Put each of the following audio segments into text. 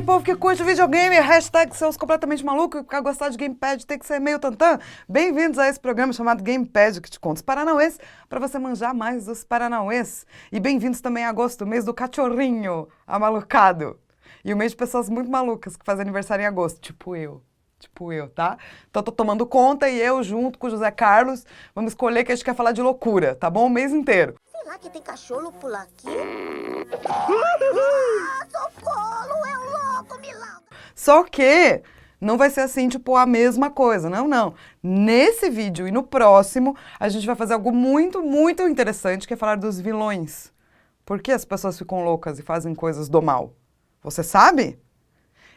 povo que curte videogame, hashtag seus completamente malucos, e pra gostar de gamepad tem que ser meio tantã. Bem-vindos a esse programa chamado Gamepad, que te conta os paranauês para você manjar mais dos paranauês. E bem-vindos também a agosto, mês do cachorrinho amalucado. E o mês de pessoas muito malucas que fazem aniversário em agosto, tipo eu, tá? Então tô tomando conta e eu, junto com o José Carlos, vamos escolher que a gente quer falar de loucura, tá bom? O mês inteiro. Será que tem cachorro por aqui? Ah, socorro, é um louco, milagre! Só que não vai ser assim, tipo, a mesma coisa, não. Nesse vídeo e no próximo, a gente vai fazer algo muito, muito interessante, que é falar dos vilões. Por que as pessoas ficam loucas e fazem coisas do mal? Você sabe?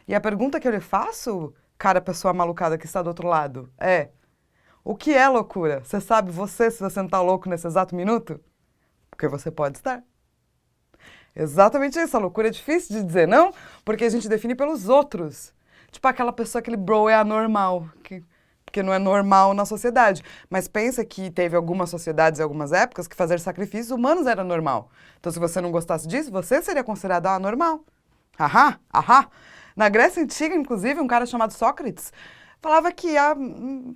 E a pergunta que eu lhe faço, cara, pessoa malucada que está do outro lado, é: o que é loucura? Você sabe se você não está louco nesse exato minuto? Porque você pode estar. Exatamente isso, a loucura é difícil de dizer, não? Porque a gente define pelos outros. Tipo aquela pessoa, aquele bro é anormal, que não é normal na sociedade. Mas pensa que teve algumas sociedades e algumas épocas que fazer sacrifícios humanos era normal. Então se você não gostasse disso, você seria considerado anormal. Ahá. Na Grécia Antiga, inclusive, um cara chamado Sócrates falava que a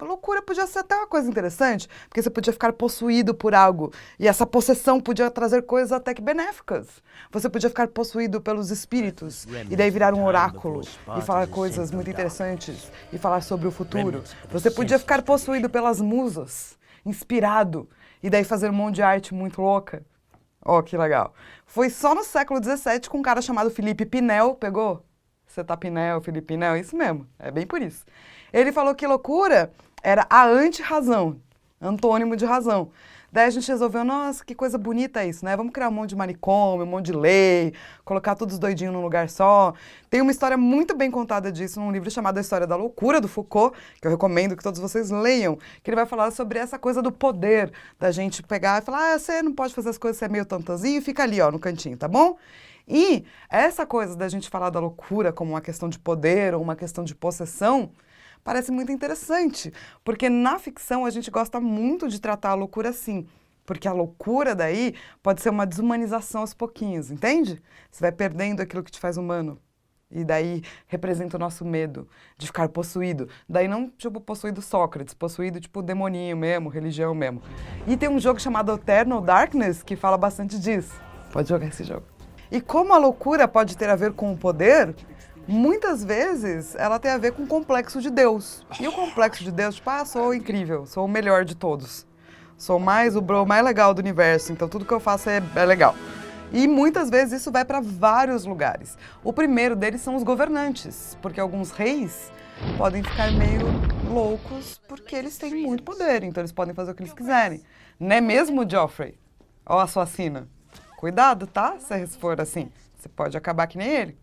loucura podia ser até uma coisa interessante, porque você podia ficar possuído por algo, e essa possessão podia trazer coisas até que benéficas. Você podia ficar possuído pelos espíritos, e daí virar um oráculo, e falar coisas muito interessantes, e falar sobre o futuro. Você podia ficar possuído pelas musas, inspirado, e daí fazer um monte de arte muito louca. Ó, que legal. Foi só no século XVII com um cara chamado Felipe Pinel, pegou? Você tá Pinel, Felipe Pinel, isso mesmo, é bem por isso. Ele falou que loucura era a anti-razão, antônimo de razão. Daí a gente resolveu, nossa, que coisa bonita isso, né? Vamos criar um monte de manicômio, um monte de lei, colocar todos os doidinhos num lugar só. Tem uma história muito bem contada disso num livro chamado A História da Loucura, do Foucault, que eu recomendo que todos vocês leiam, que ele vai falar sobre essa coisa do poder, da gente pegar e falar, você não pode fazer as coisas, você é meio tantanzinho, fica ali, ó, no cantinho, tá bom? E essa coisa da gente falar da loucura como uma questão de poder ou uma questão de possessão parece muito interessante, porque na ficção a gente gosta muito de tratar a loucura assim, porque a loucura daí pode ser uma desumanização aos pouquinhos, entende? Você vai perdendo aquilo que te faz humano. E daí representa o nosso medo de ficar possuído. Daí não tipo possuído Sócrates, possuído tipo demoninho mesmo, religião mesmo. E tem um jogo chamado Eternal Darkness que fala bastante disso. Pode jogar esse jogo. E como a loucura pode ter a ver com o poder, muitas vezes ela tem a ver com o complexo de Deus. E o complexo de Deus, tipo, sou incrível, sou o melhor de todos. Sou o bro mais legal do universo, então tudo que eu faço é legal. E muitas vezes isso vai para vários lugares. O primeiro deles são os governantes, porque alguns reis podem ficar meio loucos porque eles têm muito poder, então eles podem fazer o que eles quiserem. Não é mesmo, Joffrey? Ó, assassina. Cuidado, tá? Se for assim, você pode acabar que nem ele.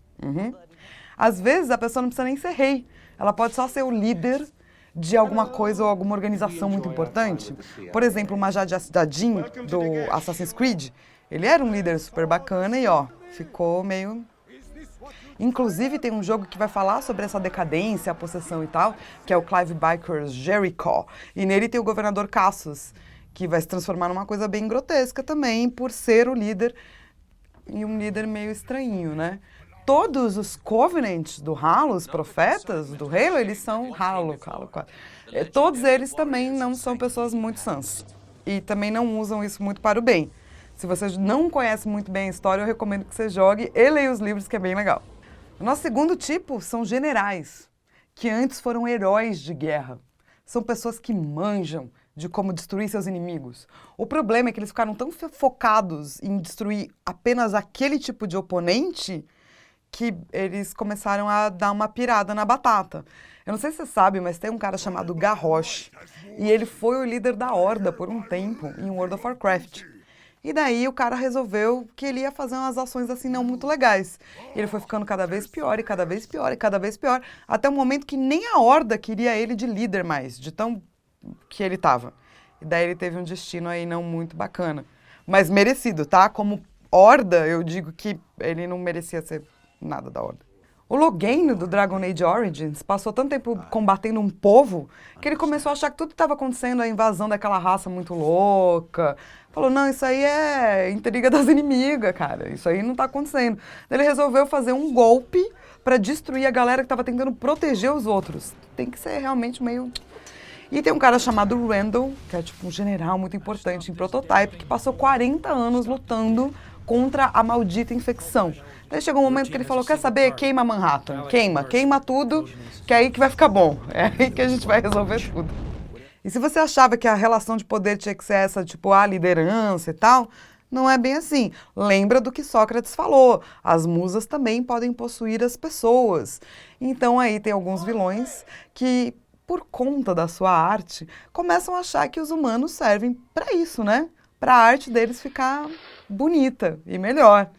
Às vezes a pessoa não precisa nem ser rei. Ela pode só ser o líder de alguma coisa ou alguma organização muito importante. Por exemplo, o Majid Assadin, do Assassin's Creed, ele era um líder super bacana e, ó, ficou meio... Inclusive, tem um jogo que vai falar sobre essa decadência, a possessão e tal, que é o Clive Barker's Jericho. E nele tem o governador Cassius, que vai se transformar numa coisa bem grotesca também, por ser o líder, e um líder meio estranhinho, né? Todos os Covenants do Halo, os profetas do Halo, eles são todos eles também não são pessoas muito sãs. E também não usam isso muito para o bem. Se você não conhece muito bem a história, eu recomendo que você jogue e leia os livros, que é bem legal. O nosso segundo tipo são generais, que antes foram heróis de guerra. São pessoas que manjam de como destruir seus inimigos. O problema é que eles ficaram tão focados em destruir apenas aquele tipo de oponente que eles começaram a dar uma pirada na batata. Eu não sei se você sabe, mas tem um cara chamado Garrosh, e ele foi o líder da Horda por um tempo em World of Warcraft. E daí o cara resolveu que ele ia fazer umas ações assim não muito legais. Ele foi ficando cada vez pior, e cada vez pior, e cada vez pior, até o momento que nem a Horda queria ele de líder mais, de tão que ele estava. E daí ele teve um destino aí não muito bacana. Mas merecido, tá? Como Horda, eu digo que ele não merecia ser nada da Horda. O Loghain, do Dragon Age Origins, passou tanto tempo combatendo um povo que ele começou a achar que tudo que estava acontecendo, a invasão daquela raça muito louca. Falou, não, isso aí é intriga das inimigas, cara. Isso aí não está acontecendo. Ele resolveu fazer um golpe para destruir a galera que estava tentando proteger os outros. Tem que ser realmente meio... E tem um cara chamado Randall, que é tipo um general muito importante em Prototype, que passou 40 anos lutando contra a maldita infecção. Daí chegou um momento que ele falou, quer saber? Queima Manhattan. Queima tudo, que é aí que vai ficar bom. É aí que a gente vai resolver tudo. E se você achava que a relação de poder tinha que ser essa, tipo, a liderança e tal, não é bem assim. Lembra do que Sócrates falou. As musas também podem possuir as pessoas. Então aí tem alguns vilões que, por conta da sua arte, começam a achar que os humanos servem para isso, né? Para a arte deles ficar bonita e melhor.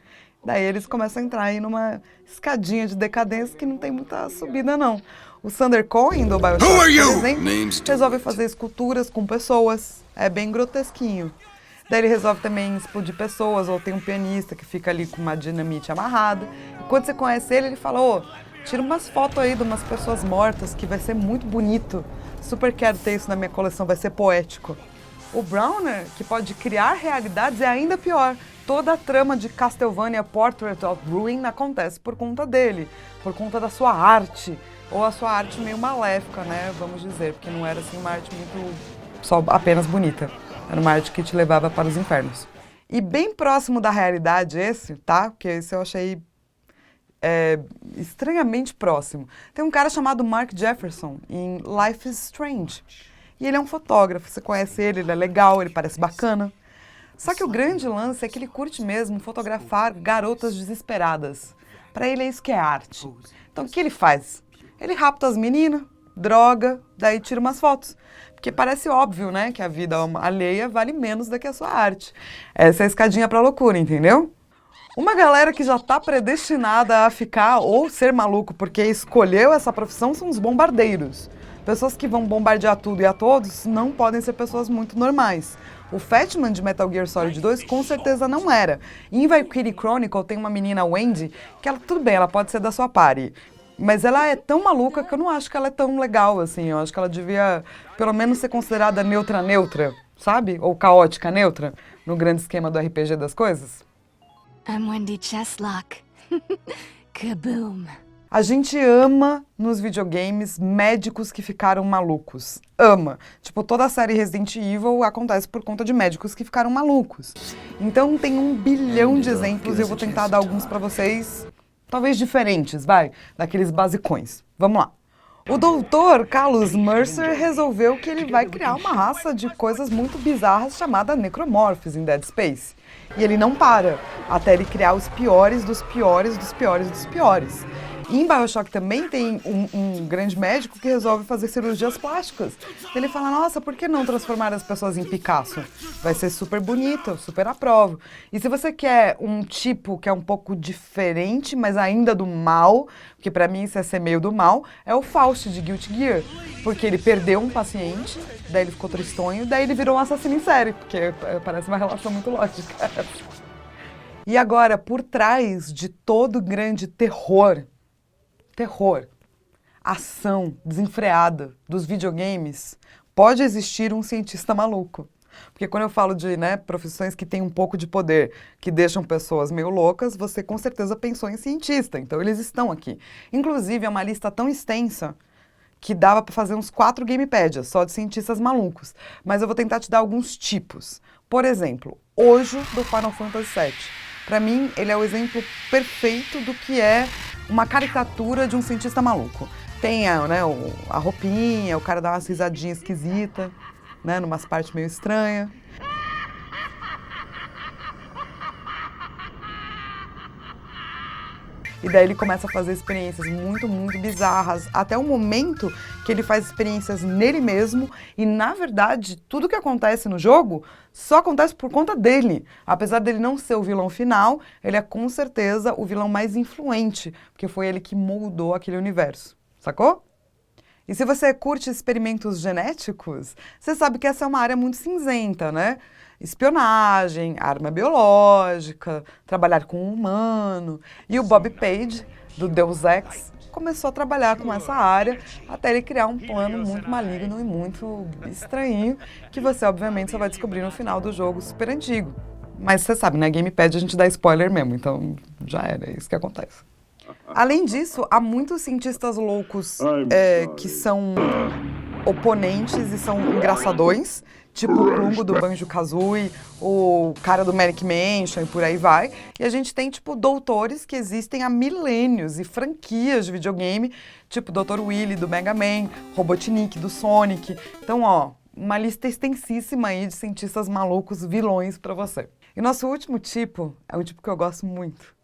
Daí eles começam a entrar aí numa escadinha de decadência que não tem muita subida, não. O Sander Cohen, do BioShock, por exemplo, resolve fazer esculturas com pessoas. É bem grotesquinho. Daí ele resolve também explodir pessoas, ou tem um pianista que fica ali com uma dinamite amarrada. E quando você conhece ele, ele fala, ô, tira umas fotos aí de umas pessoas mortas, que vai ser muito bonito. Super quero ter isso na minha coleção, vai ser poético. O Browner, que pode criar realidades, é ainda pior. Toda a trama de Castlevania Portrait of Ruin acontece por conta dele, por conta da sua arte, ou a sua arte meio maléfica, né, vamos dizer, porque não era assim uma arte muito só apenas bonita, era uma arte que te levava para os infernos. E bem próximo da realidade esse, tá, porque esse eu achei estranhamente próximo. Tem um cara chamado Mark Jefferson em Life is Strange, e ele é um fotógrafo, você conhece ele, ele é legal, ele parece bacana. Só que o grande lance é que ele curte mesmo fotografar garotas desesperadas. Para ele é isso que é arte. Então o que ele faz? Ele rapta as meninas, droga, daí tira umas fotos. Porque parece óbvio, né, que a vida alheia vale menos do que a sua arte. Essa é a escadinha pra loucura, entendeu? Uma galera que já está predestinada a ficar ou ser maluco porque escolheu essa profissão são os bombardeiros. Pessoas que vão bombardear tudo e a todos não podem ser pessoas muito normais. O Fatman de Metal Gear Solid 2 com certeza não era. Em Valkyrie Chronicle tem uma menina, Wendy, que ela, tudo bem, ela pode ser da sua party, mas ela é tão maluca que eu não acho que ela é tão legal assim. Eu acho que ela devia, pelo menos, ser considerada neutra, sabe? Ou caótica neutra, no grande esquema do RPG das coisas. I'm Wendy Cheslock. Kaboom. A gente ama nos videogames médicos que ficaram malucos. Ama. Tipo, toda a série Resident Evil acontece por conta de médicos que ficaram malucos. Então tem 1 bilhão de exemplos e eu vou tentar dar alguns pra vocês, talvez diferentes, vai, daqueles basicões. Vamos lá. O doutor Carlos Mercer resolveu que ele vai criar uma raça de coisas muito bizarras chamada Necromorphs em Dead Space. E ele não para, até ele criar os piores dos piores dos piores dos piores. E em BioShock também tem um grande médico que resolve fazer cirurgias plásticas. Ele fala, nossa, por que não transformar as pessoas em Picasso? Vai ser super bonito, eu super aprovo. E se você quer um tipo que é um pouco diferente, mas ainda do mal, porque pra mim isso é ser meio do mal, é o Faust de Guilty Gear. Porque ele perdeu um paciente, daí ele ficou tristonho, daí ele virou um assassino em série, porque parece uma relação muito lógica. E agora, por trás de todo grande terror, ação desenfreada dos videogames, pode existir um cientista maluco. Porque quando eu falo de profissões que têm um pouco de poder, que deixam pessoas meio loucas, você com certeza pensou em cientista, então eles estão aqui. Inclusive, é uma lista tão extensa que dava para fazer uns 4 gamepadias, só de cientistas malucos. Mas eu vou tentar te dar alguns tipos. Por exemplo, Hojo do Final Fantasy VII. Para mim, ele é o exemplo perfeito do que é uma caricatura de um cientista maluco. Tem a roupinha, o cara dá umas risadinhas esquisitas, numas partes meio estranhas. E daí ele começa a fazer experiências muito, muito bizarras, até o momento que ele faz experiências nele mesmo e, na verdade, tudo que acontece no jogo só acontece por conta dele. Apesar dele não ser o vilão final, ele é com certeza o vilão mais influente, porque foi ele que moldou aquele universo, sacou? E se você curte experimentos genéticos, você sabe que essa é uma área muito cinzenta, né? Espionagem, arma biológica, trabalhar com o humano. E o Bob Page do Deus Ex, começou a trabalhar com essa área até ele criar um plano muito maligno e muito estranho, que você obviamente só vai descobrir no final do jogo super antigo. Mas você sabe, na Gamepad a gente dá spoiler mesmo, então já era, é isso que acontece. Além disso, há muitos cientistas loucos que são oponentes e são engraçadões, tipo o Klungo do Banjo-Kazooie, o cara do Manic Mansion e por aí vai. E a gente tem, tipo, doutores que existem há milênios e franquias de videogame, tipo o Dr. Willy do Mega Man, Robotnik do Sonic. Então, ó, uma lista extensíssima aí de cientistas malucos, vilões pra você. E nosso último tipo é um tipo que eu gosto muito,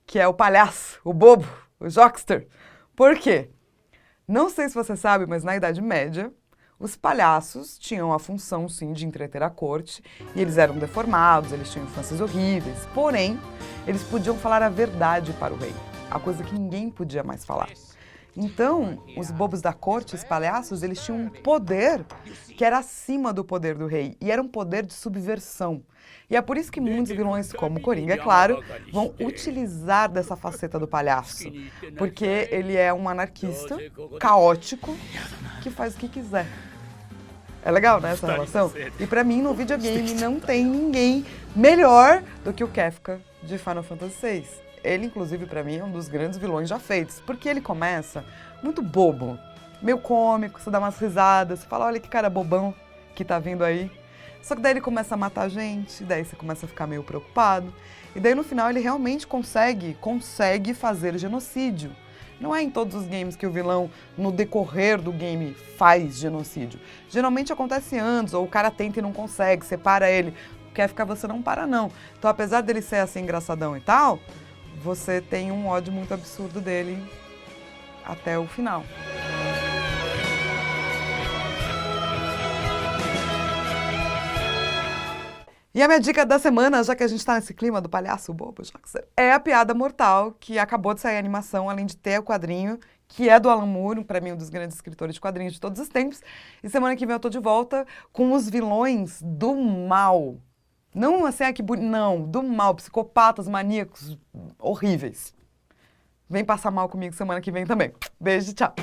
que é o palhaço, o bobo, o jockster. Por quê? Não sei se você sabe, mas na Idade Média, os palhaços tinham a função, sim, de entreter a corte, e eles eram deformados, eles tinham infâncias horríveis, porém, eles podiam falar a verdade para o rei, a coisa que ninguém podia mais falar. Então, os bobos da corte, os palhaços, eles tinham um poder que era acima do poder do rei, e era um poder de subversão. E é por isso que muitos vilões, como o Coringa, é claro, vão utilizar dessa faceta do palhaço, porque ele é um anarquista, caótico, que faz o que quiser. É legal, né, essa relação? E pra mim, no videogame, não tem ninguém melhor do que o Kefka de Final Fantasy VI. Ele, inclusive, pra mim, é um dos grandes vilões já feitos, porque ele começa muito bobo, meio cômico, você dá umas risadas, você fala, olha que cara bobão que tá vindo aí. Só que daí ele começa a matar gente, daí você começa a ficar meio preocupado, e daí no final ele realmente consegue fazer genocídio. Não é em todos os games que o vilão, no decorrer do game, faz genocídio. Geralmente acontece antes, ou o cara tenta e não consegue, você para ele. Quer ficar, você não para, não. Então, apesar dele ser assim, engraçadão e tal, você tem um ódio muito absurdo dele até o final. E a minha dica da semana, já que a gente tá nesse clima do palhaço bobo, é a Piada Mortal, que acabou de sair a animação, além de ter o quadrinho, que é do Alan Moore, pra mim um dos grandes escritores de quadrinhos de todos os tempos. E semana que vem eu tô de volta com os vilões do mal. Não assim, que bonito, não, do mal, psicopatas, maníacos, horríveis. Vem passar mal comigo semana que vem também. Beijo, tchau.